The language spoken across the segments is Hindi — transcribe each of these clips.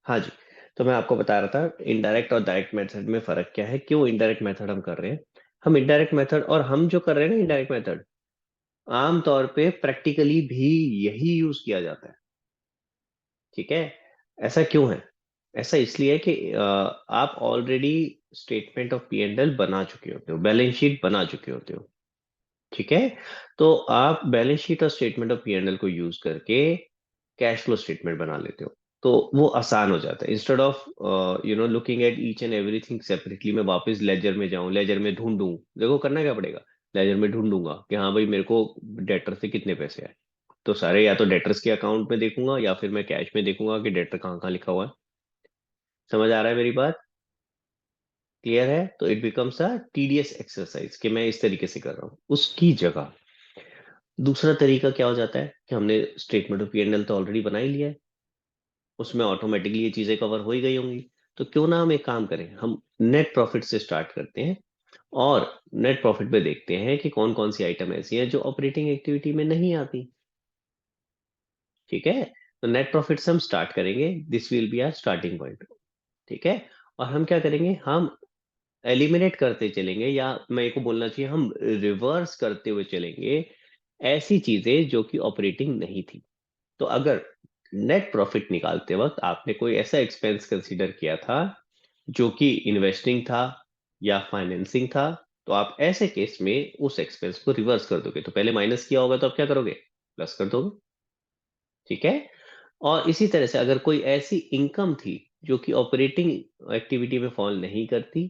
हाँ जी। तो मैं आपको बता रहा था इनडायरेक्ट और डायरेक्ट मेथड में फर्क क्या है, क्यों इनडायरेक्ट मेथड हम कर रहे हैं। हम इनडायरेक्ट मेथड और हम जो कर रहे हैं ना इनडायरेक्ट मेथड, आम तौर पे प्रैक्टिकली भी यही यूज किया जाता है। ठीक है। ऐसा क्यों है? ऐसा इसलिए कि आप already statement of P and L बना चुके होते हो, बैलेंस शीट बना चुके होते हो। ठीक है। तो आप बैलेंस शीट और statement of P and L को यूज करके कैश फ्लो स्टेटमेंट बना लेते हो। तो वो आसान हो जाता है, instead of looking at each and everything separately. मैं वापस लेजर में जाऊं, लेजर में ढूंढूं। देखो करना क्या पड़ेगा, लेजर में ढूंढूंगा कि हाँ भाई मेरे को डेटर से कितने पैसे आए। तो सारे या तो डेटर्स के अकाउंट में देखूंगा या फिर मैं कैश में देखूंगा कि डेटर कहाँ कहाँ लिखा हुआ है। समझ आ रहा है मेरी बात? क्लियर है? तो it becomes a tedious exercise कि मैं इस तरीके से कर रहा हूँ। उसकी जगह दूसरा तरीका क्या हो जाता है कि हमने statement of P and L तो ऑलरेडी बना ही लिया है, उसमें ऑटोमेटिकली ये चीजें कवर हो ही गई होंगी। तो क्यों ना हम एक काम करें, हम नेट प्रॉफिट से स्टार्ट करते हैं और नेट प्रॉफिट पे देखते हैं कि कौन कौन सी आइटम ऐसी हैं जो ऑपरेटिंग एक्टिविटी में नहीं आती। ठीक है। तो नेट प्रॉफिट से हम स्टार्ट करेंगे, this will be our starting point. ठीक है। और हम क्या करेंगे, हम एलिमिनेट करते चलेंगे, या मेरे को बोलना चाहिए हम रिवर्स करते हुए चलेंगे ऐसी चीजें जो कि ऑपरेटिंग नहीं थी। तो अगर नेट प्रॉफिट निकालते वक्त आपने कोई ऐसा एक्सपेंस कंसीडर किया था जो कि इन्वेस्टिंग था या फाइनेंसिंग था, तो आप ऐसे केस में उस एक्सपेंस को रिवर्स कर दोगे। तो पहले माइनस किया होगा तो आप क्या करोगे, प्लस कर दोगे। ठीक है। और इसी तरह से अगर कोई ऐसी इनकम थी जो कि ऑपरेटिंग एक्टिविटी में फॉल नहीं करती,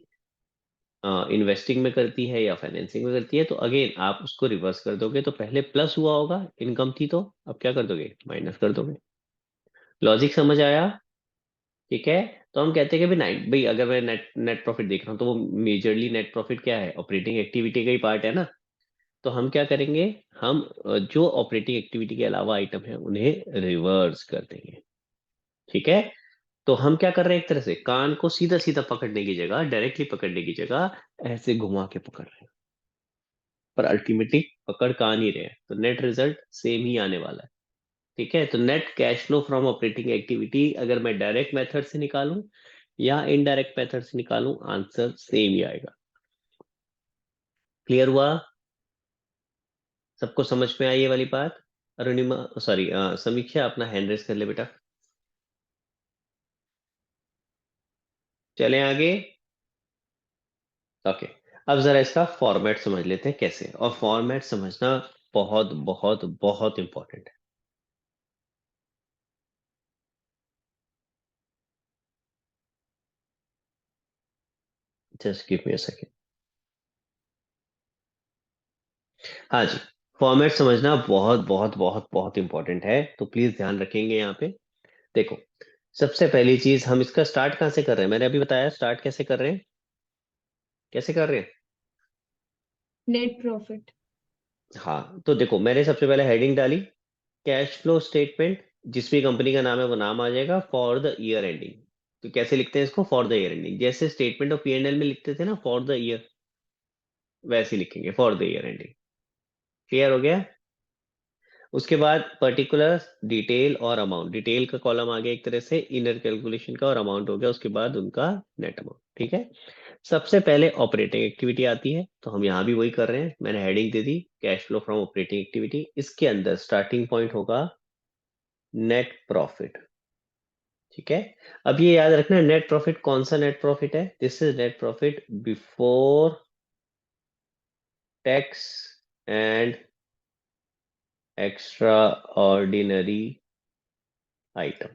इन्वेस्टिंग में करती है या फाइनेंसिंग में करती है, तो अगेन आप उसको रिवर्स कर दोगे। तो पहले प्लस हुआ होगा, इनकम थी, तो अब क्या कर दोगे, माइनस कर दोगे। लॉजिक समझ आया? ठीक है। तो हम कहते हैं कि भाई नाइट भाई, अगर मैं नेट नेट प्रॉफिट देख रहा हूँ तो वो मेजरली नेट प्रॉफिट क्या है, ऑपरेटिंग एक्टिविटी का ही पार्ट है ना। तो हम क्या करेंगे, हम जो ऑपरेटिंग एक्टिविटी के अलावा आइटम है उन्हें रिवर्स कर देंगे। ठीक है। तो हम क्या कर रहे हैं, एक तरह से कान को सीधा सीधा पकड़ने की जगह, डायरेक्टली पकड़ने की जगह ऐसे घुमा के पकड़ रहे हैं, पर अल्टीमेटली पकड़ कान ही रहे हैं, तो नेट रिजल्ट सेम ही आने वाला है। ठीक है। तो net cash flow from operating activity अगर मैं डायरेक्ट मेथड से निकालूं या इनडायरेक्ट मेथड से निकालूं, आंसर सेम ही आएगा। क्लियर हुआ? सबको समझ में आई ये वाली बात? अरुणिमा, सॉरी समीक्षा, अपना हैंड रेस कर ले बेटा। चलें आगे। ओके। अब जरा इसका फॉर्मेट समझ लेते हैं कैसे, और फॉर्मेट समझना बहुत बहुत बहुत इंपॉर्टेंट है। Just give me a second. हाँ जी। फॉर्मेट समझना बहुत बहुत बहुत बहुत इंपॉर्टेंट है, तो प्लीज ध्यान रखेंगे यहाँ पे। देखो, सबसे पहली चीज, हम इसका स्टार्ट कहाँ से कर रहे हैं, मैंने अभी बताया स्टार्ट कैसे कर रहे हैं। कैसे कर रहे हैं? Net profit. हाँ, तो देखो मैंने सबसे पहले हेडिंग डाली, कैश फ्लो स्टेटमेंट। जिस भी कंपनी का नाम है वो नाम आ जाएगा, फॉर द ईयर एंडिंग। तो कैसे लिखते हैं इसको, फॉर द ईयर एंडिंग, जैसे statement of P and L में लिखते थे ना फॉर द ईयर, वैसे ही लिखेंगे for the year ending. Clear हो गया? उसके बाद पर्टिकुलर, डिटेल और अमाउंट। डिटेल का कॉलम आ गया एक तरह से इनर कैलकुलेशन का, और अमाउंट हो गया उसके बाद उनका नेट अमाउंट। ठीक है। सबसे पहले ऑपरेटिंग एक्टिविटी आती है, तो हम यहाँ भी वही कर रहे हैं। मैंने heading they the cash flow from operating activity, इसके अंदर स्टार्टिंग पॉइंट होगा नेट प्रॉफिट। ठीक है। अब ये याद रखना, नेट प्रॉफिट कौन सा नेट प्रॉफिट है, this is net profit before tax and extra ordinary item.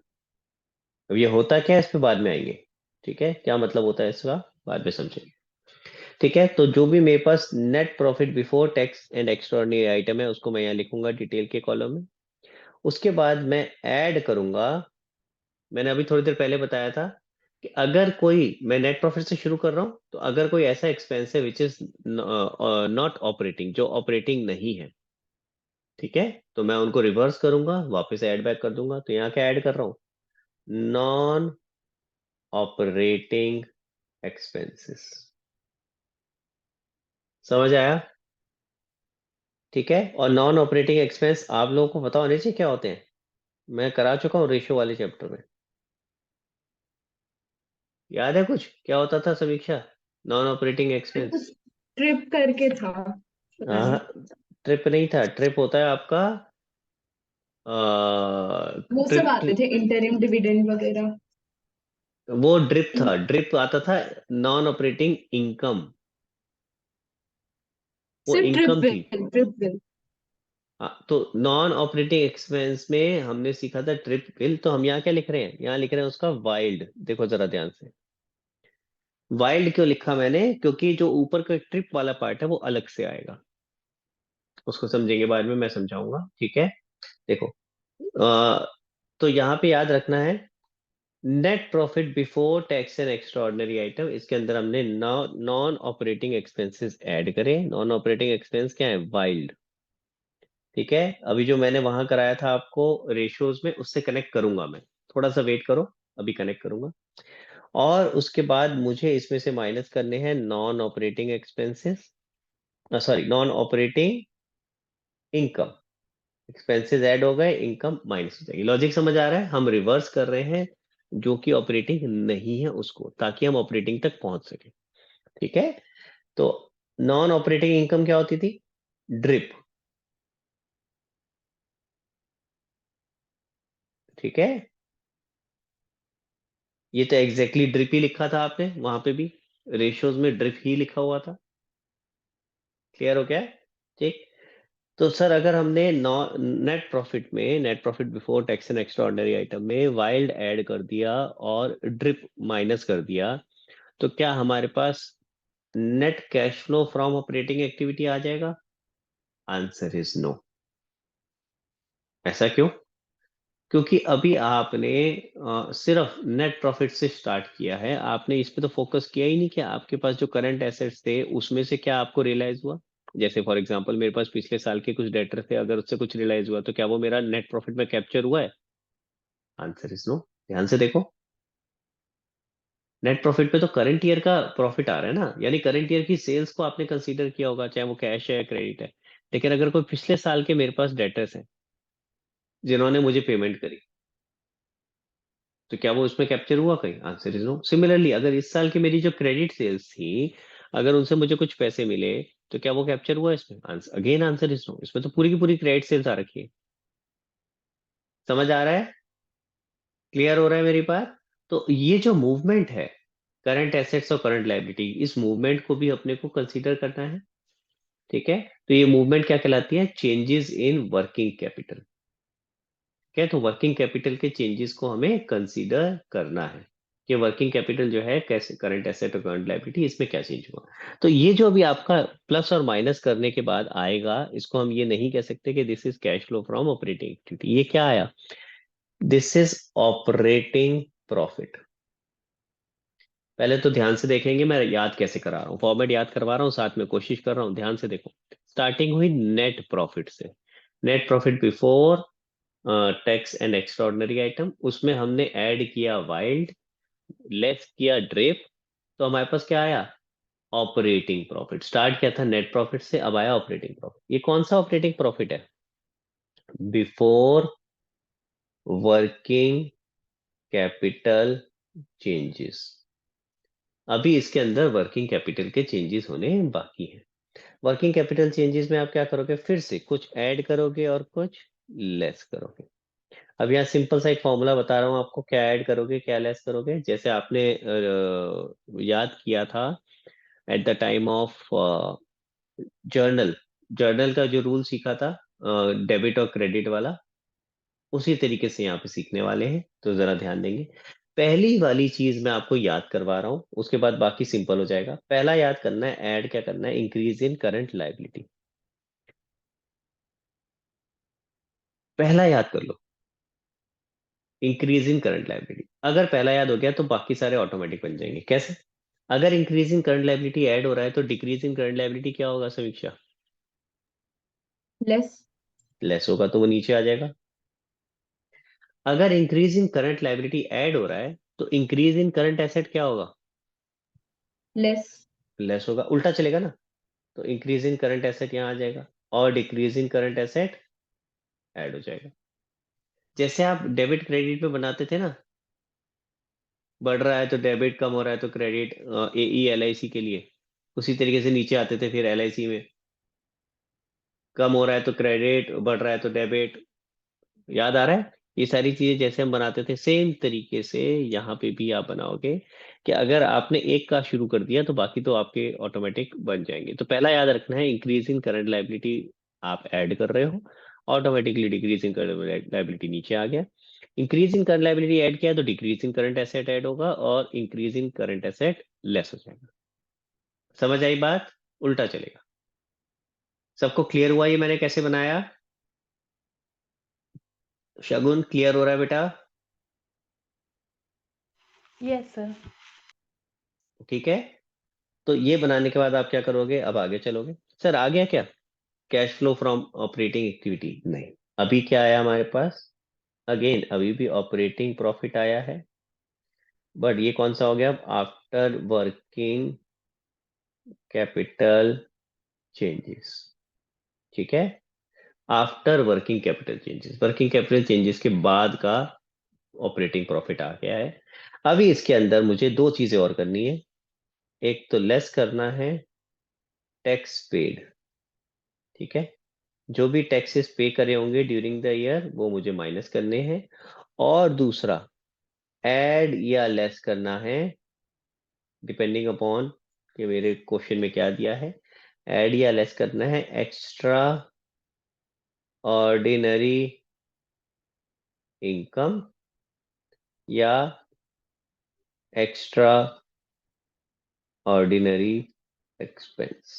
अब ये होता क्या है, इस पे बाद में आएंगे। ठीक है, क्या मतलब होता है इसका, बाद में समझेंगे। ठीक है। तो जो भी मेरे पास net profit before tax and extraordinary item है उसको मैं यहाँ लिखूंगा डिटेल के कॉलम में। उसके बाद मैं ऐड करूंगा, मैंने अभी थोड़ी देर पहले बताया था कि अगर कोई, मैं नेट प्रॉफिट से शुरू कर रहा हूं, तो अगर कोई ऐसा एक्सपेंस है विच इज नॉट ऑपरेटिंग, जो ऑपरेटिंग नहीं है, ठीक है, तो मैं उनको रिवर्स करूंगा, वापस ऐड बैक कर दूंगा। तो यहाँ क्या ऐड कर रहा हूँ, नॉन ऑपरेटिंग एक्सपेंसेस। समझ आया? ठीक है। और नॉन ऑपरेटिंग एक्सपेंस आप लोगों को पता होने चाहिए क्या होते हैं, मैं करा चुका हूँ रेशियो वाले चैप्टर में। याद है कुछ क्या होता था समीक्षा? नॉन ऑपरेटिंग कुछ एक्सपेंस। ट्रिप करके था, पता नहीं। ट्रिप नहीं था, ट्रिप होता है आपका वो सब ट्रिप। आते थे, इंटरिम डिविडेंड वगैरह। वो ड्रिप था, ड्रिप आता था। नॉन ऑपरेटिंग इनकम, वो सिर्फ ट्रिप इनकम थी। Bill, trip bill. हाँ, तो नॉन ऑपरेटिंग एक्सपेंस में हमने सीखा था ट्रिप बिल। तो हम यहाँ क्या लिख रहे हैं? यहाँ लिख रहे हैं उसका वाइल्ड। देखो जरा ध्यान से, वाइल्ड क्यों लिखा मैंने? क्योंकि जो ऊपर का ट्रिप वाला पार्ट है वो अलग से आएगा, उसको समझेंगे बाद में, मैं समझाऊंगा, ठीक है। देखो, अ, तो यहाँ पे याद रखना है, net profit before tax and extraordinary item, इसके अंदर हमने नॉन ऑपरेटिंग एक्सपेंसेस ऐड करे। नॉन ऑपरेटिंग एक्सपेंस क्या है? वाइल्ड। ठीक है, अभी जो मैंने वहां कराया था आपको रेशियोज में, उससे कनेक्ट करूंगा मैं। थोड़ा सा वेट करो, अभी कनेक्ट करूंगा। और उसके बाद मुझे इसमें से माइनस करने हैं non operating expenses, sorry, non operating income. Expenses add हो गए, इनकम माइनस हो जाएगी। लॉजिक समझ आ रहा है? हम रिवर्स कर रहे हैं जो कि ऑपरेटिंग नहीं है उसको, ताकि हम ऑपरेटिंग तक पहुंच सके। ठीक है, तो नॉन ऑपरेटिंग इनकम क्या होती थी? ड्रिप। ठीक है, ये तो एग्जैक्टली ड्रिप ही लिखा था आपने वहां पे भी, रेशियोज में ड्रिप ही लिखा हुआ था। क्लियर हो गया? ठीक। तो सर अगर हमने नेट प्रॉफिट में, net profit before tax and extra ordinary item में वाइल्ड ऐड कर दिया और ड्रिप माइनस कर दिया, तो क्या हमारे पास net cash flow from operating activity आ जाएगा? Answer is no. ऐसा क्यों? क्योंकि अभी आपने सिर्फ नेट प्रॉफिट से स्टार्ट किया है, आपने इस पे तो फोकस किया ही नहीं कि आपके पास जो करंट एसेट्स थे उसमें से क्या आपको रियलाइज हुआ। जैसे फॉर एग्जांपल मेरे पास पिछले साल के कुछ डेटर थे, अगर उससे कुछ रियलाइज हुआ तो क्या वो मेरा नेट प्रॉफिट में कैप्चर हुआ है? Answer is no. ध्यान से देखो, नेट प्रॉफिट पे तो करंट ईयर का प्रॉफिट आ रहा है ना, यानी करंट ईयर की सेल्स को आपने कंसीडर किया होगा, चाहे वो कैश है या क्रेडिट है। लेकिन अगर कोई पिछले साल के मेरे पास डेटर्स हैं जिन्होंने मुझे पेमेंट करी, तो क्या वो उसमें कैप्चर हुआ कहीं? Answer is no. सिमिलरली अगर इस साल की मेरी जो क्रेडिट सेल्स थी, अगर उनसे मुझे कुछ पैसे मिले, तो क्या वो कैप्चर हुआ इसमें? Answer again, answer is no. इसमें तो पूरी की पूरी क्रेडिट सेल्स आ रखी है। समझ आ रहा है? क्लियर हो रहा है मेरी बात? तो ये जो मूवमेंट है, करंट एसेट्स और करंट लायबिलिटी, इस मूवमेंट को भी अपने को कंसीडर करना है। ठीक है, तो ये मूवमेंट क्या कहलाती है? Changes in working capital. क्या है? तो वर्किंग कैपिटल के चेंजेस को हमें कंसीडर करना है कि वर्किंग कैपिटल जो है कैसे, करंट एसेट और करंट लायबिलिटी, इसमें क्या चेंज हुआ। तो ये जो अभी आपका प्लस और माइनस करने के बाद आएगा, इसको हम ये नहीं कह सकते कि this is cash flow from operating activity. ये क्या आया? This is operating profit. पहले तो ध्यान से देखेंगे, मैं याद कैसे करा रहा हूँ, फॉर्मेट याद करवा रहा हूँ, साथ में कोशिश कर रहा हूँ। ध्यान से देखो, स्टार्टिंग हुई नेट प्रॉफिट से, net profit before tax and extraordinary item, उसमें हमने ऐड किया वाइल्ड, लेस किया ड्रिप, तो हमारे पास क्या आया? Operating profit. स्टार्ट किया था नेट प्रॉफिट से, अब आया ऑपरेटिंग प्रॉफिट। ये कौन सा ऑपरेटिंग प्रॉफिट है? Before working capital changes. अभी इसके अंदर वर्किंग कैपिटल के चेंजेस होने बाकी हैं। वर्किंग कैपिटल चेंजेस में आप क्या करोगे? फिर से कुछ ऐड करोगे और कुछ लेस करोगे। अब यहाँ सिंपल सा एक फॉर्मूला बता रहा हूँ आपको, क्या ऐड करोगे क्या लेस करोगे। जैसे आपने याद किया था at the time of journal, journal का जो रूल सीखा था, डेबिट और क्रेडिट वाला, उसी तरीके से यहाँ पे सीखने वाले हैं। तो जरा ध्यान देंगे। पहली वाली चीज मैं आपको याद करवा रहा हूँ, उसके बाद बाकी सिंपल हो जाएगा। पहला याद करना है, ऐड क्या करना है? Increase in current liability. पहला याद कर लो, इंक्रीज इन करंट लायबिलिटी। अगर पहला याद हो गया तो बाकी सारे ऑटोमेटिक बन जाएंगे। कैसे? अगर increase in current liability add हो रहा है तो डिक्रीज इन करंट लायबिलिटी क्या होगा समीक्षा? लेस। लेस होगा, तो वो नीचे आ जाएगा। अगर increase in current liability add हो रहा है तो इंक्रीज इन करंट एसेट क्या होगा? लेस। लेस होगा, उल्टा चलेगा ना। तो इंक्रीज इन करंट एसेट यहाँ आ जाएगा और decrease in current asset add हो जाएगा। जैसे आप डेबिट क्रेडिट में बनाते थे ना, बढ़ रहा है तो डेबिट, कम हो रहा है तो क्रेडिट। AE LIC के लिए उसी तरीके से नीचे आते थे फिर LIC में, कम हो रहा है तो क्रेडिट, बढ़ रहा है तो डेबिट। याद आ रहा है? ये सारी चीजें जैसे हम बनाते थे सेम तरीके से यहाँ पे भी आप बनाओगे, कि अगर आपने एक का शुरू कर दिया तो बाकी तो आपके ऑटोमेटिक बन जाएंगे। तो पहला याद रखना है, इंक्रीज इन करंट लाइबिलिटी आप ऐड कर रहे हो, automatically decrease in current liability नीचे आ गया। Increase in current liability add किया तो decrease in current asset add होगा, और increase in current asset less हो जाएगा। समझ आई बात? उल्टा चलेगा। सबको क्लियर हुआ ये मैंने कैसे बनाया? शगुन क्लियर हो रहा है बेटा? Yes sir. ठीक है। तो ये बनाने के बाद आप क्या करोगे, अब आगे चलोगे। सर आ गया क्या cash flow from operating activity? नहीं। अभी क्या आया हमारे पास? अगेन अभी भी ऑपरेटिंग प्रॉफिट आया है, बट ये कौन सा हो गया? After working capital changes. ठीक है, after working capital changes, working capital changes के बाद का ऑपरेटिंग प्रॉफिट आ गया है। अभी इसके अंदर मुझे दो चीजें और करनी है। एक तो लेस करना है टैक्स पेड, ठीक है, जो भी टैक्सेस पे करे होंगे ड्यूरिंग द ईयर वो मुझे माइनस करने हैं। और दूसरा, ऐड या लेस करना है, डिपेंडिंग अपॉन कि मेरे क्वेश्चन में क्या दिया है। ऐड या लेस करना है एक्स्ट्रा ऑर्डिनरी इनकम या एक्स्ट्रा ऑर्डिनरी एक्सपेंस।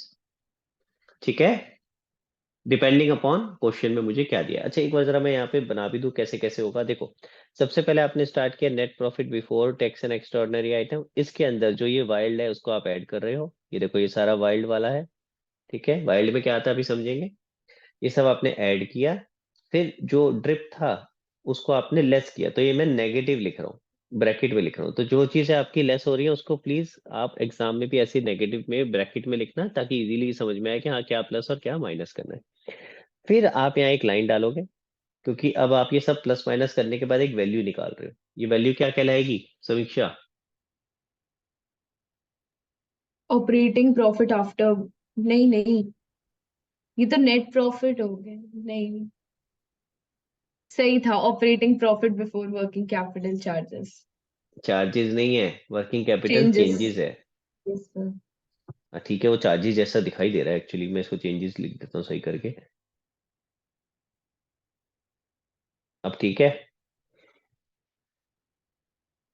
ठीक है, डिपेंडिंग अपॉन क्वेश्चन में मुझे क्या दिया है। अच्छा एक बार जरा मैं यहाँ पे बना भी दूं कैसे कैसे होगा। देखो, सबसे पहले आपने स्टार्ट किया net profit before tax and extraordinary item. इसके अंदर जो ये वाइल्ड है उसको आप ऐड कर रहे हो। ये देखो ये सारा वाइल्ड वाला है। ठीक है, वाइल्ड में क्या आता है अभी समझेंगे। ये सब आपने ऐड किया। फिर जो ड्रिप था उसको आपने लेस किया, तो ये मैं नेगेटिव लिख रहा हूँ, ब्रैकेट में लिख रहा हूँ। तो जो चीजें आपकी लेस हो रही है उसको प्लीज आप एग्जाम में भी ऐसे नेगेटिव में ब्रैकेट में लिखना, ताकि इजीली समझ में आए कि हाँ क्या प्लस और क्या माइनस करना है। फिर आप यहाँ एक लाइन डालोगे, क्योंकि अब आप ये सब प्लस माइनस करने के बाद एक वैल्यू निकाल रहे हो। ये वैल्यू क्या कहलाएगी समीक्षा? ऑपरेटिंग प्रॉफिट आफ्टर, नहीं नहीं, ये तो नेट प्रॉफिट हो गया। नहीं, सही था, operating profit before working capital charges charges नहीं है, वर्किंग कैपिटल चेंजेस। चेंजेस है। Yes sir. ठीक है, वो चार्जेस जैसा दिखाई दे रहा है एक्चुअली, मैं इसको चेंजेस लिख देता हूँ सही करके। अब ठीक है।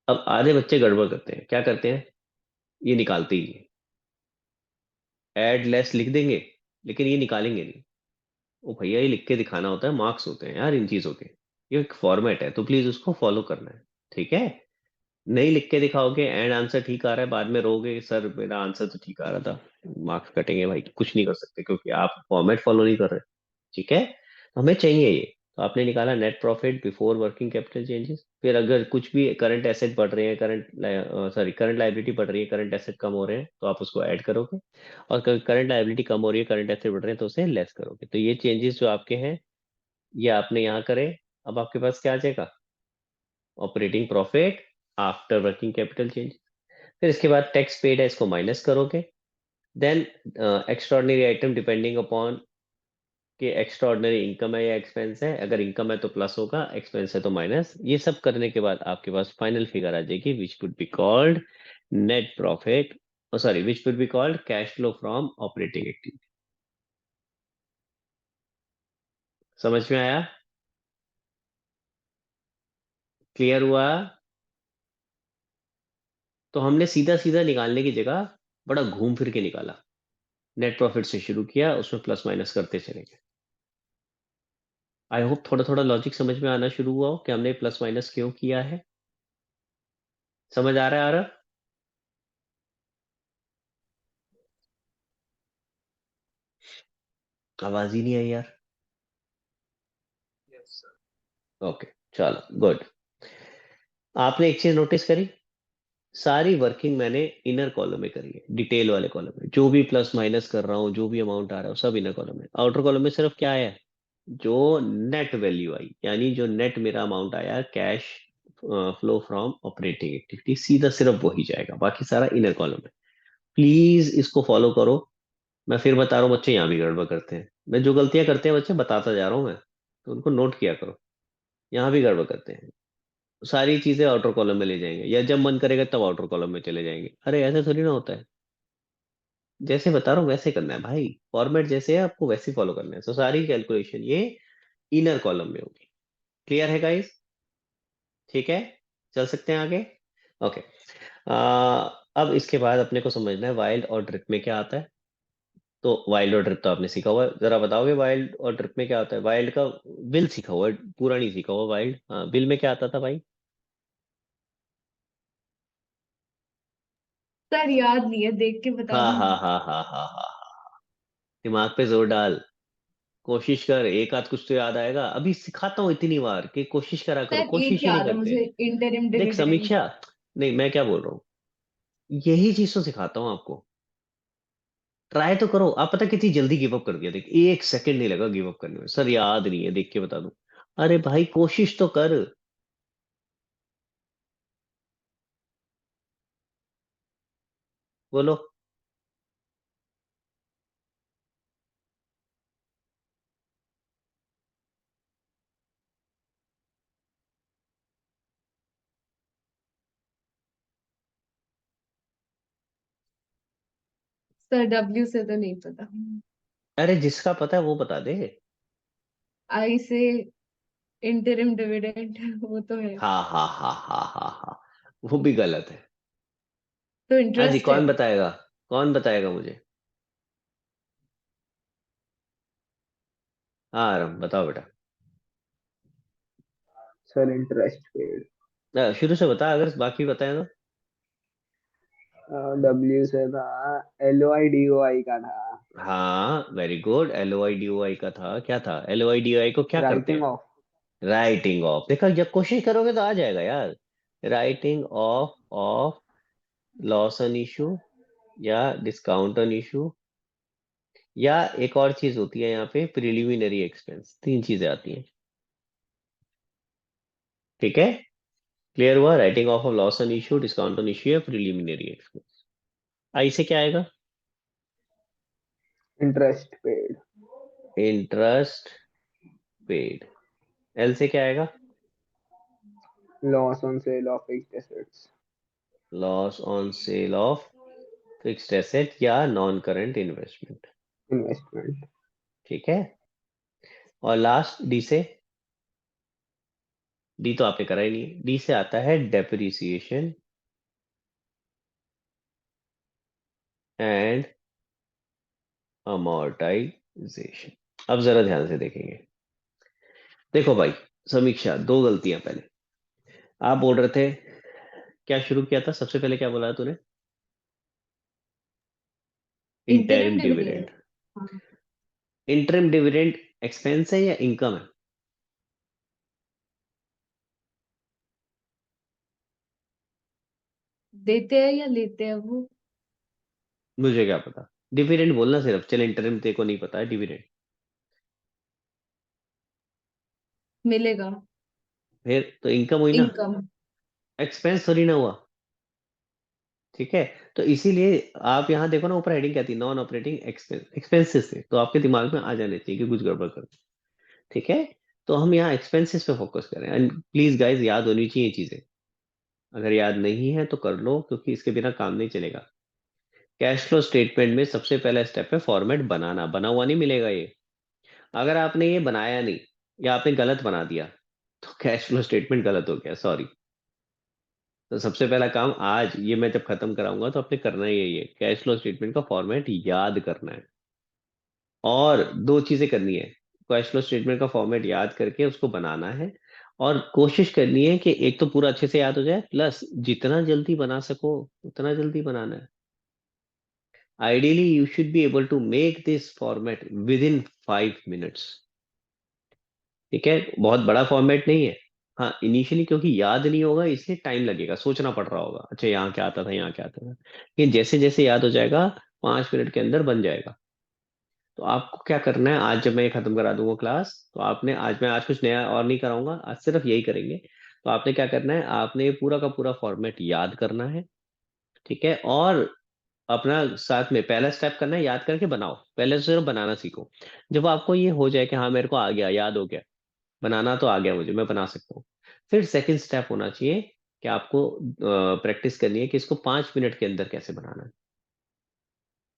अब आधे बच्चे गड़बड़ करते हैं, क्या करते हैं, ये निकालते ही नहीं, ऐड लेस लिख देंगे लेकिन ये निकालेंगे नहीं। ओ भैया, ये लिख के दिखाना होता है, मार्क्स होते हैं यार इन चीजों के। ये एक फॉर्मेट है तो प्लीज उसको फॉलो करना है। ठीक है, नहीं लिख के दिखाओगे एंड आंसर ठीक आ रहा है, बाद में रोगे सर मेरा आंसर तो ठीक आ रहा था, मार्क्स कटेंगे भाई। कुछ नहीं कर सकते क्योंकि आप फॉर्मेट फॉलो नहीं कर रहे। ठीक है, तो हमें चाहिए ये। तो आपने निकाला net profit before working capital changes. फिर अगर कुछ भी करंट एसेट बढ़ रहे हैं, करंट लाइबिलिटी बढ़ रही है, करंट एसेट कम हो रहे हैं, तो आप उसको ऐड करोगे। और करंट लाइबिलिटी कम हो रही है, करंट एसेट बढ़ रहे हैं, तो उसे लेस करोगे। तो ये चेंजेस जो आपके हैं ये आपने यहाँ करे। अब आपके पास क्या आ जाएगा? Operating profit after working capital change. फिर इसके बाद टैक्स पेड है, इसको माइनस करोगे। Then extraordinary item, depending upon कि एक्स्ट्रॉर्डनरी इनकम है या एक्सपेंस है। अगर इनकम है तो प्लस होगा, एक्सपेंस है तो माइनस। ये सब करने के बाद आपके पास फाइनल फिगर आ जाएगी, which would be called net profit, sorry, which would be called cash flow from operating activity. समझ में आया? क्लियर हुआ? तो हमने सीधा सीधा निकालने की जगह बड़ा घूम फिर के निकाला। नेट प्रॉफिट से शुरू किया, उसमें प्लस माइनस करते चले गए। आई होप थोड़ा थोड़ा लॉजिक समझ में आना शुरू हुआ हो कि हमने प्लस माइनस क्यों किया है। समझ आ रहा है? आ रहा? आवाज ही नहीं आई यार। ओके, चलो गुड। आपने एक चीज नोटिस करी, सारी वर्किंग मैंने इनर कॉलम में करी है, डिटेल वाले कॉलम में। जो भी प्लस माइनस कर रहा हूँ, जो भी अमाउंट आ रहा है, सब इनर कॉलम में। आउटर कॉलम में सिर्फ क्या है, जो नेट वैल्यू आई, यानी जो नेट मेरा अमाउंट आया cash flow from operating activity, सीधा सिर्फ वही जाएगा, बाकी सारा इनर कॉलम है। प्लीज इसको फॉलो करो। मैं फिर बता रहा हूँ, बच्चे यहाँ भी गड़बड़ करते हैं, मैं जो गलतियां करते हैं बच्चे बताता जा रहा हूँ मैं, तो उनको नोट किया करो। यहाँ भी गड़बड़ करते हैं, सारी चीजें आउटर कॉलम में ले जाएंगे, या जब मन करेगा तब आउटर कॉलम में चले जाएंगे। अरे ऐसे थोड़ी ना होता है, जैसे बता रहा हूँ वैसे करना है भाई, फॉर्मेट जैसे है आपको वैसे फॉलो करना है। तो सारी कैलकुलेशन ये इनर कॉलम में होगी। क्लियर है गाइस? ठीक है, चल सकते हैं आगे। ओके। अब इसके बाद अपने को समझना है वाइल्ड और ड्रिप में क्या आता है। तो वाइल्ड और ड्रिप तो आपने सीखा हुआ है, जरा बताओगे वाइल्ड और ड्रिप में क्या आता है? वाइल्ड का विल सीखा हुआ है, पूरा नहीं सीखा हुआ वाइल्ड। हाँ, विल में क्या आता था भाई? सर याद नहीं है, देख के बता हाँ हाँ दूंगी। हाँ हाँ हाँ हाँ हाँ। दिमाग पे जोर डाल, कोशिश कर, एक आध कुछ तो याद आएगा। अभी सिखाता हूँ इतनी बार कि कोशिश करा करो, सर एक कोशिश ही नहीं याद है करते। मुझे, इंटरिम देख डिविडेंड। समीक्षा, नहीं मैं क्या बोल रहा हूँ, यही चीज तो सिखाता हूँ आपको। ट्राई तो करो। आप पता कितनी जल्दी गिव अप कर दिया, देख 1 सेकंड नहीं लगा गिव अप करने में। सर याद नहीं है, देख के बता दूं। अरे भाई कोशिश तो कर। बोलो। सर डब्ल्यू से तो नहीं पता। अरे जिसका पता है वो बता दे। आई से इंटरिम डिविडेंड वो तो है। हाँ हाँ हाँ हाँ हाँ हाँ, वो भी गलत है। तो हाँ जी, इंटरेस्ट है। कौन बताएगा? कौन बताएगा मुझे? हाँ आराम बताओ बेटा। Sir interest paid. शुरू से बता, अगर बाकी बताए तो। डब्ल्यू से था, LOIDOI का था। हाँ वेरी गुड, LOIDOI का था। क्या था LOIDOI को क्या करते राइटिंग हैं? ऑफ। Writing of. देखा, जब कोशिश करोगे तो आ जाएगा यार। Writing of of loss on issue या डिस्काउंट ऑन इशू, या एक और चीज होती है यहाँ पे प्रिलिमिनरी एक्सपेंस। तीन चीजें आती हैं। ठीक है, क्लियर हुआ? Writing of loss on issue, discount on issue या प्रिलिमिनरी एक्सपेंस। आई से क्या आएगा? Interest paid. Interest paid. L से क्या आएगा? Loss on sale of fixed assets. Loss on sale of fixed asset या नॉन करंट इन्वेस्टमेंट। इन्वेस्टमेंट। ठीक है, और लास्ट डी से। डी तो आपने करा ही नहीं, डी से आता है डेप्रिसिएशन एंड अमोर्टाइजेशन। अब जरा ध्यान से देखेंगे। देखो भाई, समीक्षा, दो गलतियां पहले। आप बोल रहे थे, क्या शुरू किया था सबसे पहले, क्या बोला तूने? Interim interim dividend. डिविडेंड। हाँ। इंटरिम डिविडेंड एक्सपेंस है या इनकम है? देते हैं या लेते हैं वो। मुझे क्या पता, डिविडेंड बोलना सिर्फ। चल इंटरिम तेरे को नहीं पता है डिविडेंड, मिलेगा। फिर तो इनकम हुई ना, इनकम। एक्सपेंस थोड़ी ना हुआ। ठीक है, तो इसीलिए आप यहाँ देखो ना, ऊपर हेडिंग क्या थी? नॉन ऑपरेटिंग एक्सपेंस, एक्सपेंसेस थे, तो आपके दिमाग में आ जाने चाहिए कि कुछ गड़बड़ कर। ठीक है, तो हम यहाँ एक्सपेंसेस पे फोकस करें। एंड प्लीज गाइज, याद होनी चाहिए चीजें। अगर याद नहीं है तो कर लो, क्योंकि इसके बिना काम नहीं चलेगा। कैश फ्लो स्टेटमेंट में सबसे पहला स्टेप है फॉर्मेट बनाना, बना हुआ नहीं मिलेगा ये। अगर आपने ये बनाया नहीं, या आपने गलत बना दिया, तो कैश फ्लो स्टेटमेंट गलत हो गया, सॉरी। तो सबसे पहला काम आज ये मैं जब खत्म कराऊंगा तो आपने करना ही है, ये कैश फ्लो स्टेटमेंट का फॉर्मेट याद करना है। और दो चीजें करनी है, कैश फ्लो स्टेटमेंट का फॉर्मेट याद करके उसको बनाना है, और कोशिश करनी है कि एक तो पूरा अच्छे से याद हो जाए, प्लस जितना जल्दी बना सको उतना जल्दी बनाना है। Ideally you should be able to make this format within 5 minutes. ठीक है, बहुत बड़ा फॉर्मेट नहीं है। हाँ इनिशियली क्योंकि याद नहीं होगा इसलिए टाइम लगेगा, सोचना पड़ रहा होगा, अच्छा यहाँ क्या आता था, यहाँ क्या आता था। लेकिन जैसे जैसे याद हो जाएगा, 5 मिनट के अंदर बन जाएगा। तो आपको क्या करना है, आज जब मैं ये खत्म करा दूंगा क्लास, तो आपने आज, मैं आज कुछ नया और नहीं कराऊंगा, आज सिर्फ यही करेंगे। तो आपने क्या करना है, आपने ये पूरा का पूरा फॉर्मेट याद करना है, ठीक है। और अपना साथ में पहला स्टेप करना है, याद करके बनाओ, पहले तो सिर्फ बनाना सीखो। जब आपको ये हो जाए कि हाँ मेरे को आ गया, याद हो गया, बनाना तो आ गया मुझे, मैं बना सकता हूँ, फिर सेकंड स्टेप होना चाहिए कि आपको प्रैक्टिस करनी है कि इसको 5 मिनट के अंदर कैसे बनाना है।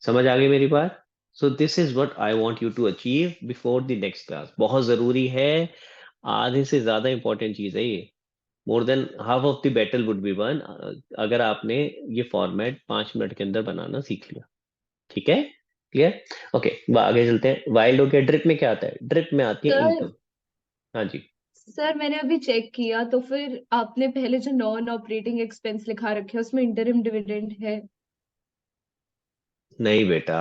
समझ आ गई मेरी बात? So this is what I want you to achieve before the next class. बहुत जरूरी है, आधे से ज्यादा इंपॉर्टेंट चीज है ये। More than half of the battle would be one, अगर आपने ये फॉर्मेट 5 मिनट के अंदर बनाना सीख लिया। ठीक है, क्लियर? ओके, आगे चलते हैं। वाइल्ड हो गया, ड्रिप में क्या आता है? ड्रिप में आती है सर इनकम। हाँ जी। सर मैंने अभी चेक किया तो फिर आपने पहले जो नॉन ऑपरेटिंग एक्सपेंस लिखा रखे है उसमें इंटरिम डिविडेंड है। नहीं बेटा,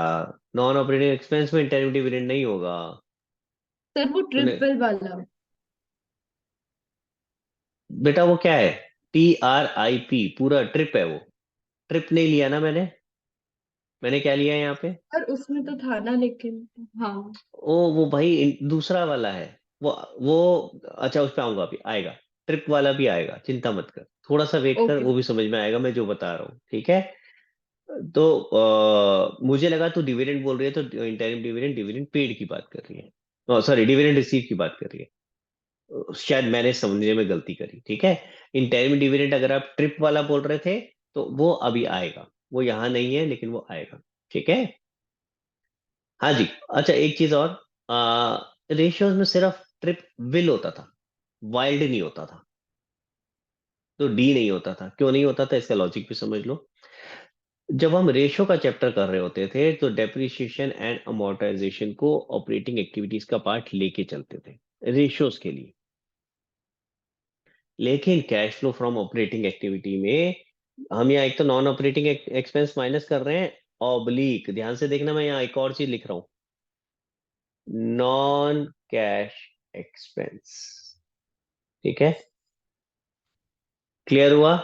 नॉन ऑपरेटिंग एक्सपेंस में इंटरनल डिविडेंड नहीं होगा। सर वो तूने, ट्रिपल वाला। बेटा वो क्या है? TRIP, पूरा ट्रिप है वो। ट्रिप नहीं लिया ना मैंने। मैंने क्या लिया है यहाँ पे? सर उसमें तो था ना लेकिन। हाँ। ओ वो भाई दूसरा वाला है। वो अच्छा, उस पे आऊंगा, अभी आएगा। ट्रिप वाला भी आएगा, चिंता मत कर, थोड़ा सा वेट कर, ओके। वो भी समझ में आएगा मैं जो बता रहा हूँ, ठीक है। तो मुझे लगा तू डिविडेंड बोल रही है, तो इंटरिम डिविडेंड, डिविडेंड पेड की बात कर रही है, सॉरी डिविडेंड रिसीव की बात कर रही है। शायद मैंने समझने में गलती करी, ठीक है। इंटरिम डिविडेंड अगर आप ट्रिप वाला बोल रहे थे तो वो अभी आएगा, वो यहाँ नहीं है लेकिन वो आएगा, ठीक है। हाँ जी। अच्छा एक चीज और, रेशियोज में सिर्फ ट्रिप विल होता था, वाइल्ड नहीं होता था। तो डी नहीं होता था, क्यों नहीं होता था इसका लॉजिक भी समझ लो। जब हम रेशो का चैप्टर कर रहे होते थे तो डेप्रिसिएशन एंड अमोर्टाइजेशन को ऑपरेटिंग एक्टिविटीज का पार्ट लेके चलते थे रेशियोज के लिए। लेकिन cash flow from operating activity में हम यहाँ एक तो नॉन ऑपरेटिंग एक्सपेंस माइनस कर रहे हैं, ऑब्लिक ध्यान से देखना, मैं यहाँ एक और चीज लिख रहा हूँ, नॉन कैश एक्सपेंस। ठीक है, क्लियर हुआ?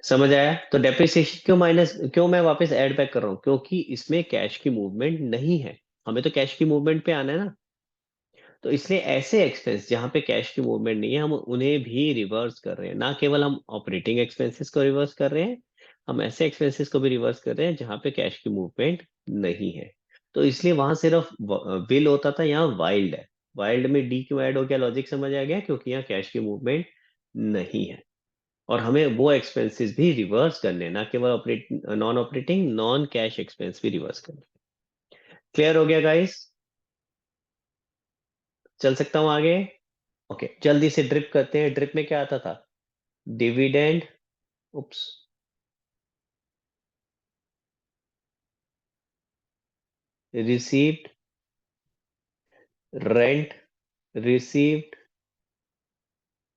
समझ आया? तो डेप्रिसिएशन क्यों माइनस, क्यों मैं वापस ऐड बैक कर रहा हूँ? क्योंकि इसमें कैश की मूवमेंट नहीं है, हमें तो कैश की मूवमेंट पे आना है ना। तो इसलिए ऐसे एक्सपेंस जहां पे कैश की मूवमेंट नहीं है, हम उन्हें भी रिवर्स कर रहे हैं। ना केवल हम ऑपरेटिंग एक्सपेंसेस को रिवर्स कर रहे हैं, हम ऐसे एक्सपेंसेस को भी रिवर्स कर रहे हैं जहां पे कैश की मूवमेंट नहीं है। तो इसलिए वहां सिर्फ विल होता था, यहाँ वाइल्ड है। वाइल्ड में डी क्यों ऐड हो गया, लॉजिक समझ आ गया? क्योंकि यहाँ कैश की मूवमेंट नहीं है, और हमें वो एक्सपेंसेस भी रिवर्स करने हैं, ना केवल operate non operating, non cash expense भी रिवर्स करने। क्लियर हो गया गाइस? चल सकता हूँ आगे? ओके, जल्दी से ड्रिप करते हैं। ड्रिप में क्या आता था? Dividend, oops, received, rent received,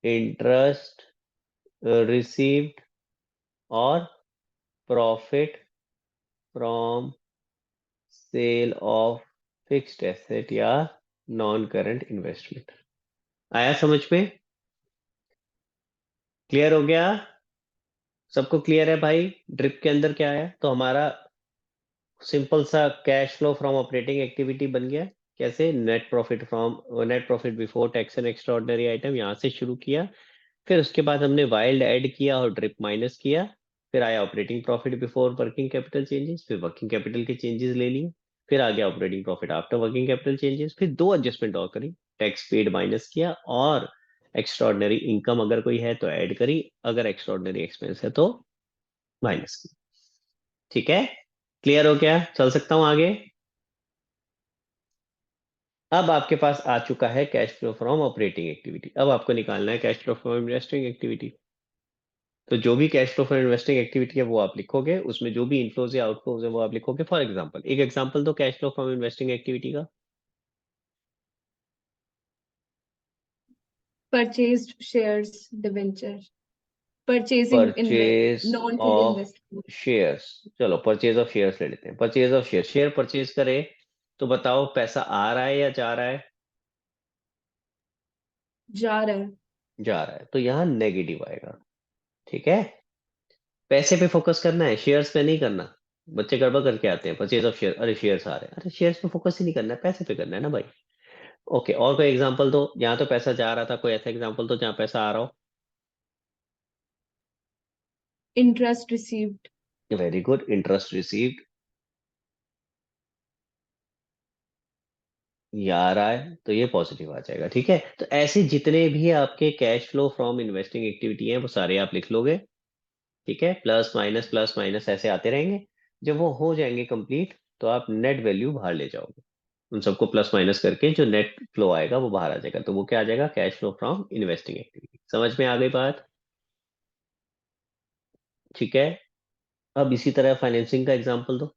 interest received, और profit from sale of fixed asset या नॉन करंट इन्वेस्टमेंट। आया समझ में? क्लियर हो गया? सबको क्लियर है भाई? ड्रिप के अंदर क्या है, तो हमारा सिंपल सा cash flow from operating activity बन गया। कैसे? Net profit from, net profit before tax and extra ordinary item, यहाँ से शुरू किया। फिर उसके बाद हमने वाइल्ड ऐड किया और ड्रिप माइनस किया। फिर आया operating profit before working capital changes, फिर वर्किंग कैपिटल के चेंजेस ले लिए। फिर आ गया operating profit after working capital changes. फिर दो एडजस्टमेंट और करी, टैक्स पेड माइनस किया, और एक्स्ट्रा ऑर्डिनरी इनकम अगर कोई है तो ऐड करी, अगर एक्स्ट्रा ऑर्डिनरी एक्सपेंस है तो माइनस की। ठीक है, क्लियर हो गया? चल सकता हूँ आगे? अब आपके पास आ चुका है cash flow from operating activity. अब आपको निकालना है cash flow from investing activity. तो जो भी cash flow from investing activity है वो आप लिखोगे, उसमें जो भी इनफ्लोज या आउटफ्लोज है वो आप लिखोगे। फॉर एग्जांपल, एक एग्जांपल दो cash flow from investing activity का। Purchased shares debenture. Purchasing purchase non thing of investment. Shares, चलो परचेज ऑफ शेयर्स ले लेते हैं। Purchase of share, share purchase करे तो बताओ पैसा आ रहा है या जा रहा है? जा रहा है। जा रहा है, तो यहाँ नेगेटिव आएगा। ठीक है, पैसे पे फोकस करना है, शेयर्स पे नहीं करना। बच्चे गड़बड़ करके आते हैं, परचेज ऑफ शेयर, अरे शेयर्स आ रहे हैं, अरे शेयर्स पे फोकस ही नहीं करना है, पैसे पे करना है ना भाई। ओके, और कोई एग्जांपल दो, यहाँ तो पैसा जा रहा था, कोई ऐसा एग्जांपल दो जहाँ पैसा आ रहा हो। Interest received. Very good, interest received ये आ रहा है तो ये पॉजिटिव आ जाएगा। ठीक है, तो ऐसे जितने भी आपके cash flow from investing activity हैं वो सारे आप लिख लोगे। ठीक है, प्लस माइनस ऐसे आते रहेंगे। जब वो हो जाएंगे कंप्लीट तो आप नेट वैल्यू बाहर ले जाओगे। उन सबको प्लस माइनस करके जो नेट फ्लो आएगा वो बाहर आ जाएगा, तो वो क्या आ जाएगा, cash flow from investing activity. समझ में आ गई बात? ठीक है, अब इसी तरह फाइनेंसिंग का एग्जांपल दो।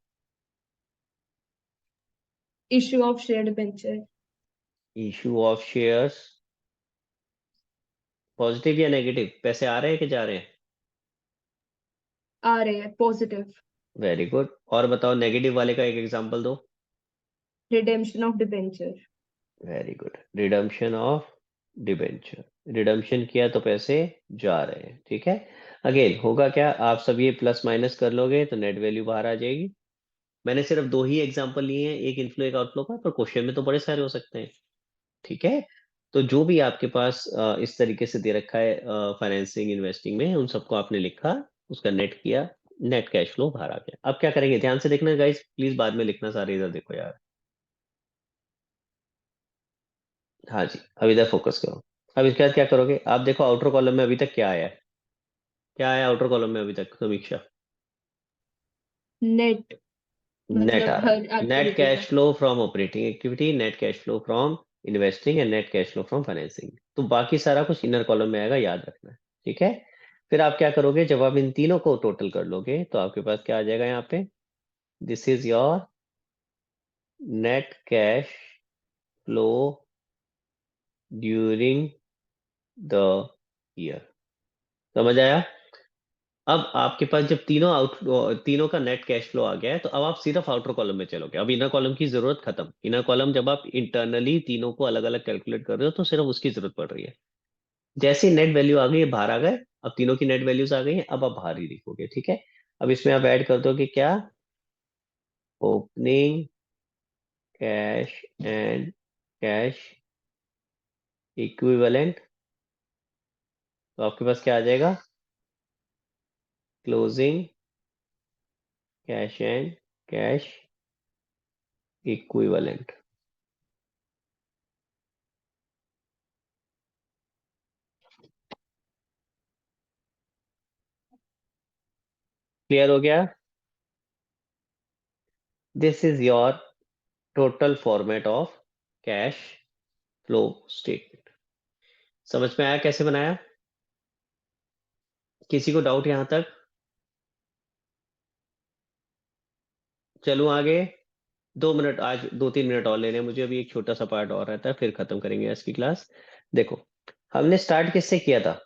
Issue of share debenture. Issue of shares, positive या नेगेटिव, पैसे आ रहे हैं कि जा रहे हैं? आ रहे हैं positive. वेरी गुड, और बताओ नेगेटिव वाले का एक एग्जांपल दो। Redemption of debenture. Very good, redemption of debenture, redemption किया तो पैसे जा रहे हैं। ठीक है, अगेन होगा क्या, आप सब ये प्लस माइनस कर लोगे तो नेट वैल्यू बाहर आ जाएगी। मैंने सिर्फ दो ही एग्जांपल लिए हैं, एक इनफ्लो एक आउटफ्लो का, पर क्वेश्चन में तो बड़े सारे हो सकते हैं। ठीक है, तो जो भी आपके पास इस तरीके से दे रखा है फाइनेंसिंग इन्वेस्टिंग में, उन सबको आपने लिखा, उसका नेट किया, नेट कैश फ्लो बाहर आ गया। अब क्या करेंगे, ध्यान से देखना गाइस, प्लीज बाद में लिखना सारे, इधर देखो यार। हाँ जी, अब इधर फोकस करो। अब इसके बाद क्या करोगे, आप देखो आउटर कॉलम में अभी तक क्या आया है, क्या आया आउटर कॉलम में अभी तक समीक्षा? Net. नेट मतलब आ रहा हर है, नेट एक्टिविटी कैश का. Flow from operating activity, net cash flow from investing and net cash flow from financing. तो बाकी सारा कुछ इनर कॉलम में आएगा, याद रखना है। ठीक है, फिर आप क्या करोगे, जब आप इन तीनों को टोटल कर लोगे तो आपके पास क्या आ जाएगा यहाँ पे, this is your net cash flow during the year. समझ आया? अब आपके पास जब तीनों का नेट कैश फ्लो आ गया है, तो अब आप सिर्फ आउटर कॉलम में चलोगे, अब इनर कॉलम की जरूरत खत्म। इनर कॉलम जब आप इंटरनली तीनों को अलग अलग कैलकुलेट कर रहे हो तो सिर्फ उसकी जरूरत पड़ रही है। जैसे नेट वैल्यू आ गई है, बाहर आ गए, अब तीनों की नेट वैल्यूज आ गई हैं, अब आप बाहर ही लिखोगे। ठीक है, अब इसमें आप ऐड कर दोगे क्या, opening cash and cash equivalent, तो आपके पास क्या आ जाएगा, closing cash and cash equivalent. Clear हो गया? This is your total format of cash flow statement. समझ में आया कैसे बनाया? किसी को डाउट यहां तक? चलूं आगे? 2 मिनट, आज 2-3 मिनट और लेने हैं मुझे, अभी एक छोटा सा पार्ट और रहता है, फिर खत्म करेंगे आज की क्लास। देखो, हमने स्टार्ट किससे किया था?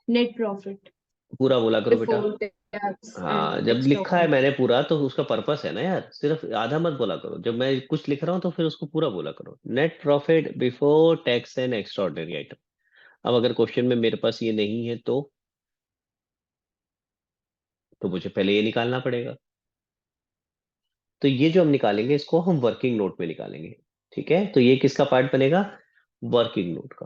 Net profit. पूरा बोला करो बेटा। Before tax हाँ, and जब लिखा है extraordinary. मैंने पूरा तो उसका पर्पस है ना यार, सिर्फ आधा मत बोला करो। जब मैं कुछ लिख रहा हूँ तो फिर उसको पूरा बोला करो। Net profit before tax and extraordinary item. अब अगर क्वेश्चन में मेरे पास ये नहीं है तो मुझे पहले ये निकालना पड़ेगा। तो ये जो हम निकालेंगे इसको हम वर्किंग नोट में निकालेंगे। ठीक है, तो ये किसका पार्ट बनेगा, वर्किंग नोट का।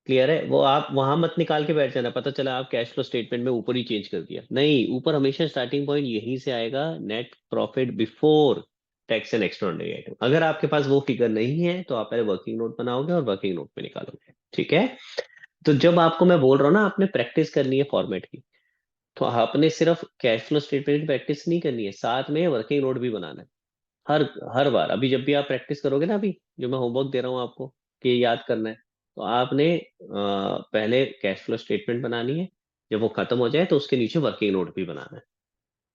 क्लियर है? वो आप वहां मत निकाल के बैठ जाना, पता चला आप कैश फ्लो स्टेटमेंट में ऊपर ही चेंज कर दिया। नहीं, ऊपर हमेशा स्टार्टिंग पॉइंट यहीं से आएगा, net profit before tax and extraordinary item. अगर आपके पास वो फिगर नहीं है तो आप पहले वर्किंग नोट बनाओगे और वर्किंग नोट में निकालोगे। ठीक है, तो जब आपको मैं बोल रहा हूँ ना आपने प्रैक्टिस करनी है फॉर्मेट की, तो आपने सिर्फ कैश फ्लो स्टेटमेंट की प्रैक्टिस नहीं करनी है, साथ में वर्किंग नोट भी बनाना है। हर हर बार, अभी जब भी आप प्रैक्टिस करोगे ना, अभी जो मैं होमवर्क दे रहा हूँ आपको कि ये याद करना है, तो आपने पहले कैश फ्लो स्टेटमेंट बनानी है, जब वो खत्म हो जाए तो उसके नीचे वर्किंग नोट भी बनाना है।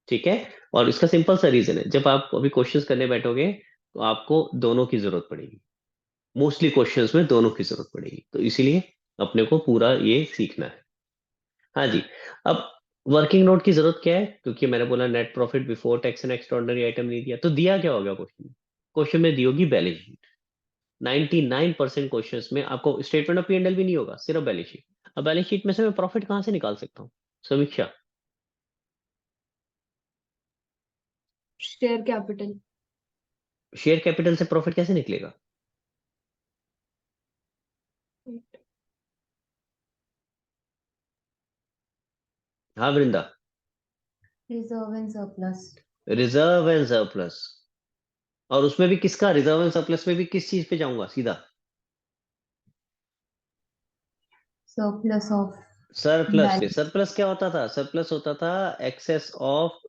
ठीक है, और इसका सिंपल सा रीजन है, जब आप अभी क्वेश्चंस करने बैठोगे तो आपको दोनों की जरूरत पड़ेगी, मोस्टली क्वेश्चंस में दोनों की जरूरत पड़ेगी, तो इसीलिए अपने को पूरा ये सीखना है। हाँ जी, अब वर्किंग नोट की जरूरत क्या है, क्योंकि मैंने बोला net profit before tax and extraordinary item नहीं दिया, तो दिया क्या होगा क्वेश्चन में, क्वेश्चन में दी होगी बैलेंस शीट। 99% क्वेश्चंस में आपको स्टेटमेंट ऑफ P&L भी नहीं होगा, सिर्फ बैलेंस शीट। अब बैलेंस शीट में से मैं प्रॉफिट कहाँ से निकाल सकता हूँ Samiksha? Share capital. Share capital से प्रॉफिट कैसे निकलेगा? हाँ Vrinda. Reserve and surplus. Reserve and surplus, और उसमें भी किसका, रिजर्व एंड सरप्लस में भी किस चीज पे जाऊंगा सीधा? सरप्लस ऑफ सरप्लस पे। बैलेंस। सरप्लस क्या होता था? सरप्लस होता था excess of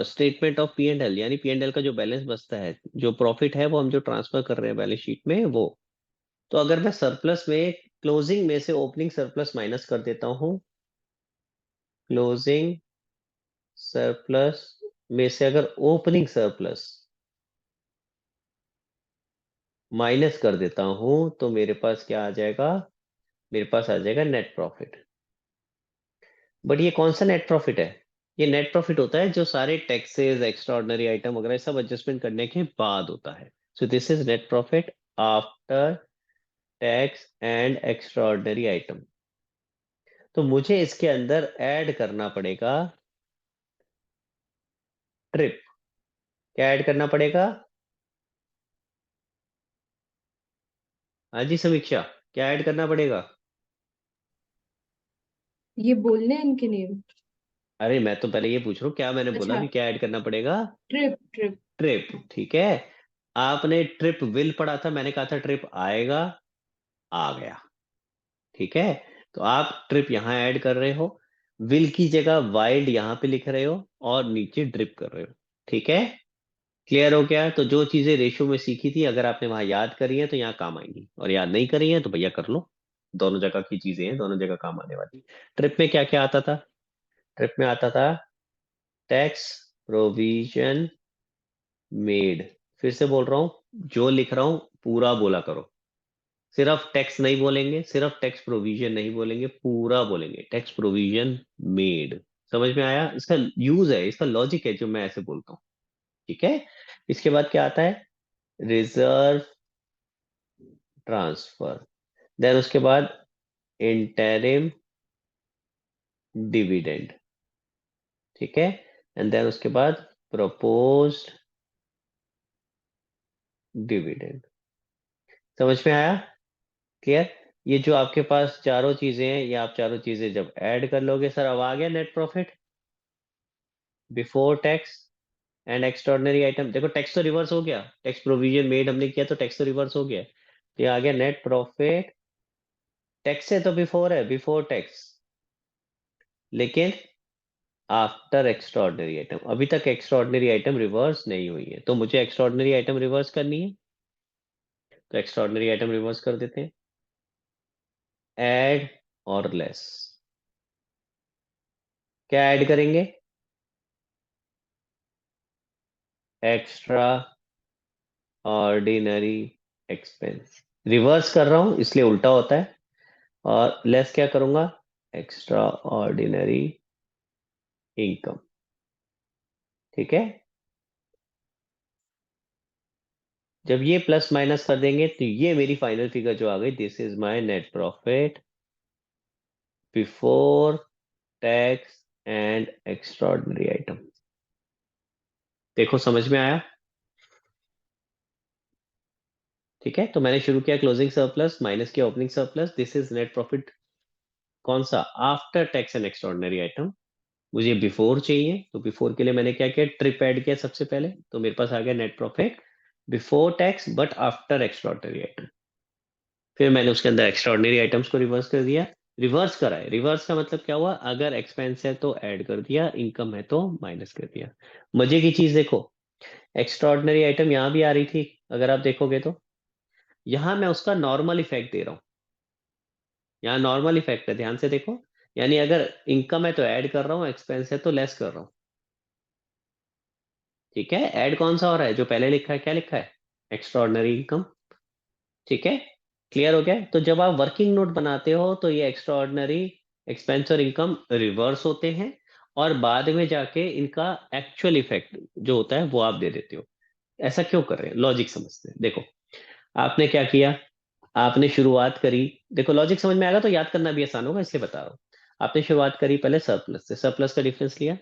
statement of P and L, यानी पी एंड एल का जो बैलेंस बचता है, जो प्रॉफिट है वो हम जो ट्रांसफर कर रहे हैं बैलेंस शीट में वो। तो अगर मैं सरप्लस में क्लोजिंग में से ओपनिंग सरप्लस माइनस कर देता हूँ, क्लोजिंग सरप्लस में से अगर ओपनिंग सरप्लस माइनस कर देता हूं, तो मेरे पास क्या आ जाएगा? मेरे पास आ जाएगा नेट प्रॉफिट। बट ये कौन सा नेट प्रॉफिट है? ये नेट प्रॉफिट होता है जो सारे टैक्सेस, एक्स्ट्रा ऑर्डिनरी आइटम वगैरह सब एडजस्टमेंट करने के बाद होता है। सो this is net profit after tax and extra ordinary item. तो मुझे इसके अंदर ऐड करना पड़ेगा ट्रिप। क्या ऐड करना पड़ेगा? हाँ जी समीक्षा, क्या ऐड करना पड़ेगा? ये बोलने हैं इनके नेम। अरे मैं तो पहले ये पूछ रहा हूँ, क्या मैंने बोला अच्छा। भी क्या ऐड करना पड़ेगा? Trip trip. ट्रिप, ठीक है। आपने ट्रिप विल पढ़ा था, मैंने कहा था ट्रिप आएगा, आ गया, ठीक है। तो आप ट्रिप यहाँ ऐड कर रहे हो, विल की जगह वाइल्ड यहाँ पे लिख रहे हो, और नीचे ड्रिप कर रहे हो, ठीक है। क्लियर हो गया? तो जो चीजें रेशो में सीखी थी, अगर आपने वहां याद करी है तो यहाँ काम आएंगी, और याद नहीं करी है तो भैया कर लो। दोनों जगह की चीजें हैं, दोनों जगह काम आने वाली। ट्रिप में क्या क्या आता था? ट्रिप में आता था टैक्स प्रोविजन मेड। फिर से बोल रहा हूं, जो लिख रहा हूं पूरा बोला करो। सिर्फ टैक्स नहीं बोलेंगे, सिर्फ टैक्स प्रोविजन नहीं बोलेंगे, पूरा बोलेंगे टैक्स प्रोविजन मेड। समझ में आया? इसका यूज है, इसका लॉजिक है जो मैं ऐसे बोलता हूँ, ठीक है। इसके बाद क्या आता है? Reserve transfer. देन उसके बाद इंटरिम डिविडेंड, ठीक है। एंड देन उसके बाद प्रपोज्ड डिविडेंड। समझ में आया? क्लियर? ये जो आपके पास चारों चीजें हैं, ये आप चारों चीजें जब ऐड कर लोगे, सर अब आ गया net profit before tax and extraordinary item. देखो टैक्स तो रिवर्स हो गया, टैक्स प्रोविजन मेड हमने किया तो टैक्स तो रिवर्स हो गया, तो ये आ गया नेट प्रॉफिट। टैक्स से तो बिफोर है, बिफोर टैक्स, लेकिन आफ्टर एक्स्ट्रॉर्डनरी आइटम। अभी तक एक्स्ट्रॉर्डनरी आइटम रिवर्स नहीं हुई है, तो मुझे एक्स्ट्रॉर्डनरी आइटम रिवर्स करनी है, तो एक्स्ट्रॉर्डनरी आइटम रिवर्स कर देते हैं। ऐड और लेस। क्या ऐड करेंगे? Extra ordinary expense. रिवर्स कर रहा हूं इसलिए उल्टा होता है। और लेस क्या करूंगा? एक्स्ट्रा ऑर्डिनरी इनकम, ठीक है। जब ये प्लस माइनस कर देंगे तो ये मेरी फाइनल फिगर जो आ गई, this is my net profit before tax and extraordinary item. देखो समझ में आया? ठीक है, तो मैंने शुरू किया क्लोजिंग सरप्लस, माइनस किया opening surplus, this is net profit. कौन सा? After tax and extraordinary item. मुझे बिफोर चाहिए, तो बिफोर के लिए मैंने क्या किया? ट्रिप ऐड किया सबसे पहले, तो मेरे पास आ गया net profit before tax but after extraordinary item. फिर मैंने उसके अंदर एक्स्ट्राऑर्डिनरी आइटम्स को रिवर्स कर दिया। रिवर्स करा है, रिवर्स का मतलब क्या हुआ? अगर एक्सपेंस है तो ऐड कर दिया, इनकम है तो माइनस कर दिया। मजे की चीज देखो, एक्स्ट्राऑर्डिनरी आइटम यहाँ भी आ रही थी, अगर आप देखोगे तो यहाँ मैं उसका नॉर्मल इफेक्ट दे रहा हूँ। यहाँ नॉर्मल इफेक्ट है, ध्यान से देखो। यानी अगर इनकम है तो ऐड कर रहा हूँ, एक्सपेंस है तो लेस कर रहा हूँ, ठीक है। ऐड कौन सा हो रहा है? जो पहले लिखा है, क्या लिखा है? एक्स्ट्राऑर्डिनरी इनकम, ठीक है। क्लियर हो गया? तो जब आप वर्किंग नोट बनाते हो तो ये एक्स्ट्रा ऑर्डिनरी एक्सपेंस और इनकम रिवर्स होते हैं, और बाद में जाके इनका एक्चुअल इफेक्ट जो होता है वो आप दे देते हो। ऐसा क्यों कर रहे हैं? लॉजिक समझते हैं। देखो आपने क्या किया, आपने शुरुआत करी। देखो लॉजिक समझ में आएगा तो याद करना भी आसान होगा, इसलिए बता रहा हूँ। आपने शुरुआत करी पहले सरप्लस से, सरप्लस का डिफरेंस लिया।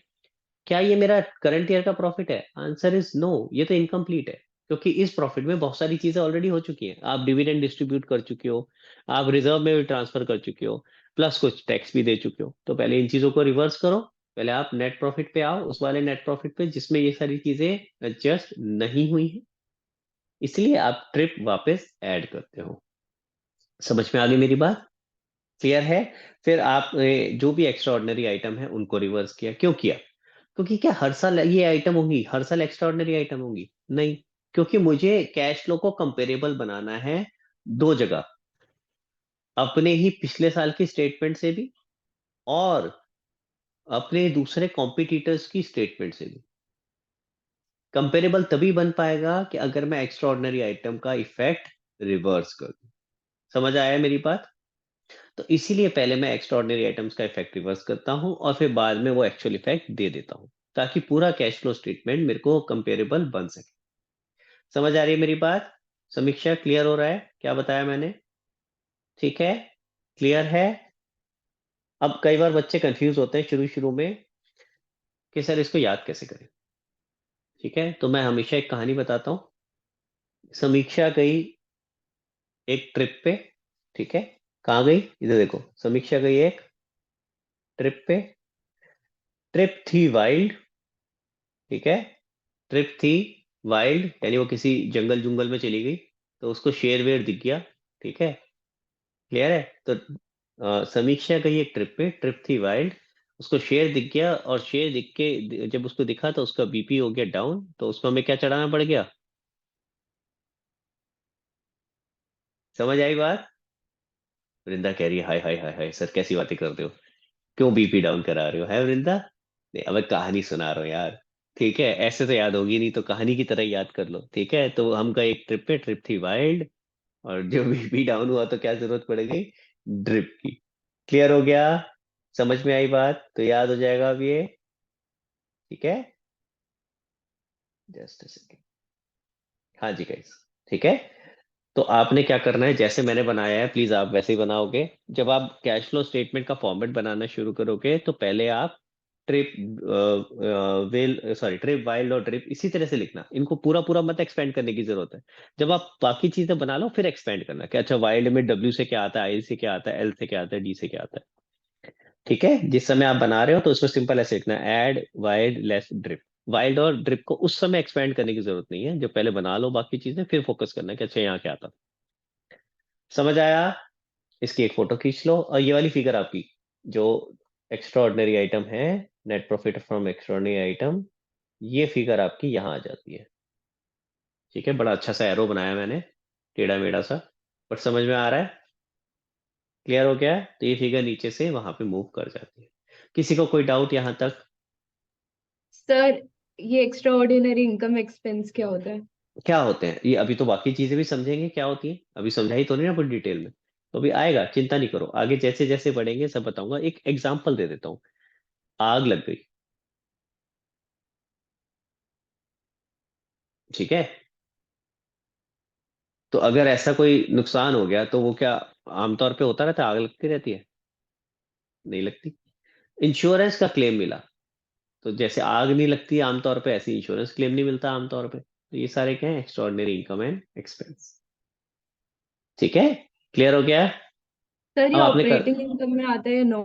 क्या ये मेरा करंट ईयर का प्रॉफिट है? आंसर इज नो, ये तो इनकम्प्लीट है, क्योंकि इस प्रॉफिट में बहुत सारी चीजें ऑलरेडी हो चुकी हैं। आप डिविडेंड डिस्ट्रीब्यूट कर चुके हो, आप रिजर्व में भी ट्रांसफर कर चुके हो, प्लस कुछ टैक्स भी दे चुके हो। तो पहले इन चीजों को रिवर्स करो, पहले आप नेट प्रॉफिट पे आओ, उस वाले नेट प्रॉफिट पे जिसमें ये सारी चीजें एडजस्ट नहीं हुई है, इसलिए आप ट्रिप वापस ऐड करते हो। समझ में आ गई मेरी बात? क्लियर है? फिर आप जो भी एक्स्ट्रा ऑर्डिनरी आइटम है उनको रिवर्स किया। क्यों किया? क्योंकि क्या हर साल ये आइटम होंगी, हर साल एक्स्ट्रा ऑर्डिनरी आइटम होंगी? नहीं, क्योंकि मुझे कैश फ्लो को कंपेरेबल बनाना है दो जगह, अपने ही पिछले साल की स्टेटमेंट से भी और अपने दूसरे कॉम्पिटिटर्स की स्टेटमेंट से भी। कंपेरेबल तभी बन पाएगा कि अगर मैं एक्स्ट्रा ऑर्डिनरी आइटम का इफेक्ट रिवर्स कर दूं। समझ आया मेरी बात? तो इसीलिए पहले मैं एक्स्ट्रा ऑर्डिनरी आइटम्स का इफेक्ट रिवर्स करता हूं और फिर बाद में वो एक्चुअल इफेक्ट दे देता हूं, ताकि पूरा कैश फ्लो स्टेटमेंट मेरे को कंपेरेबल बन सके। समझ आ रही है मेरी बात? समीक्षा, क्लियर हो रहा है क्या बताया मैंने? ठीक है, क्लियर है? अब कई बार बच्चे कंफ्यूज होते हैं शुरू शुरू में कि सर इसको याद कैसे करें। ठीक है, तो मैं हमेशा एक कहानी बताता हूँ। समीक्षा गई एक ट्रिप पे। ठीक है, कहाँ गई? इधर देखो, समीक्षा गई एक ट्रिप पे। ट्रिप थी वाइल्ड। ठीक है, ट्रिप थी वाइल्ड, यानी वो किसी जंगल जुंगल में चली गई, तो उसको शेर वेर दिख गया। ठीक है, क्लियर है? तो समीक्षा गई एक ट्रिप पे, ट्रिप थी वाइल्ड, उसको शेर दिख गया, और शेर दिख के जब उसको दिखा तो उसका बीपी हो गया डाउन, तो उसको हमें क्या चढ़ाना पड़ गया? समझ आई बात? वृंदा कह रही है हाय हाय हाय हाय सर कैसी बातें करते हो, क्यों बीपी डाउन करा रहे हो, है वृंदा? नहीं, अब मैं कहानी सुना रहा हूँ यार। ठीक है, ऐसे तो याद होगी नहीं, तो कहानी की तरह याद कर लो। ठीक है, तो हम गए एक ट्रिप पे, ट्रिप थी वाइल्ड, और जो बीपी डाउन हुआ तो क्या जरूरत पड़ गई? ड्रिप की। क्लियर हो गया? समझ में आई बात? तो याद हो जाएगा अब ये। ठीक है, जस्ट अ सेकेंड। हाँ जी गाइस, ठीक है। तो आपने क्या करना है, जैसे मैंने बनाया है प्लीज आप वैसे ही बनाओगे। जब आप कैश फ्लो स्टेटमेंट का फॉर्मेट बनाना शुरू करोगे तो पहले आप trip well sorry trip wild और ट्रिप इसी तरह से लिखना, इनको पूरा पूरा मत एक्सपेंड करने की जरूरत है। जब आप बाकी चीजें बना लो फिर एक्सपेंड करना कि अच्छा वाइल्ड में डब्ल्यू से क्या आता है, आई से क्या आता है, एल से क्या आता है, डी से क्या आता है। ठीक है, जिस समय आप बना रहे हो तो उसमें सिंपल ऐसे लिखना है, add wild less drip. Wild और ड्रिप को उस समय एक्सपेंड करने की जरूरत नहीं है, जो पहले बना लो बाकी चीजें फिर फोकस करना है कि अच्छा यहाँ क्या आता है। समझ आया? इसकी एक फोटो खींच लो, और ये वाली फिगर आपकी जो एक्स्ट्रा ऑर्डिनरी आइटम है, net profit from extra ordinary item, ये फिगर आपकी यहाँ आ जाती है। ठीक है, बड़ा अच्छा सा एरो बनाया मैंने, टेढ़ा मेढ़ा सा, पर समझ में आ रहा है? क्लियर हो गया है? तो ये फिगर नीचे से वहां पे मूव कर जाती है। किसी को कोई डाउट यहाँ तक? सर, ये एक्स्ट्रा ऑर्डिनरी इनकम एक्सपेंस क्या होता है? क्या होते हैं ये, अभी तो बाकी चीजें भी समझेंगे क्या होती है, अभी समझाई तो नहीं ना पूरी डिटेल में, तो अभी आएगा, चिंता नहीं करो, आगे जैसे जैसे बढ़ेंगे सब बताऊंगा। एक एग्जांपल दे देता हूँ। आग लग गई। ठीक है, तो अगर ऐसा कोई नुकसान हो गया तो वो क्या आमतौर पे होता रहता है, आग लगती रहती है? नहीं लगती। इंश्योरेंस का क्लेम मिला, तो जैसे आग नहीं लगती आमतौर पे, ऐसे इंश्योरेंस क्लेम नहीं मिलता आमतौर पे। तो ये सारे क्या है, एक्स्ट्राऑर्डिनरी इनकम एंड एक्सपेंस। ठीक है, क्लियर हो गया? सर, ये अब आपने कर, ऑपरेटिंग इनकम में आता है या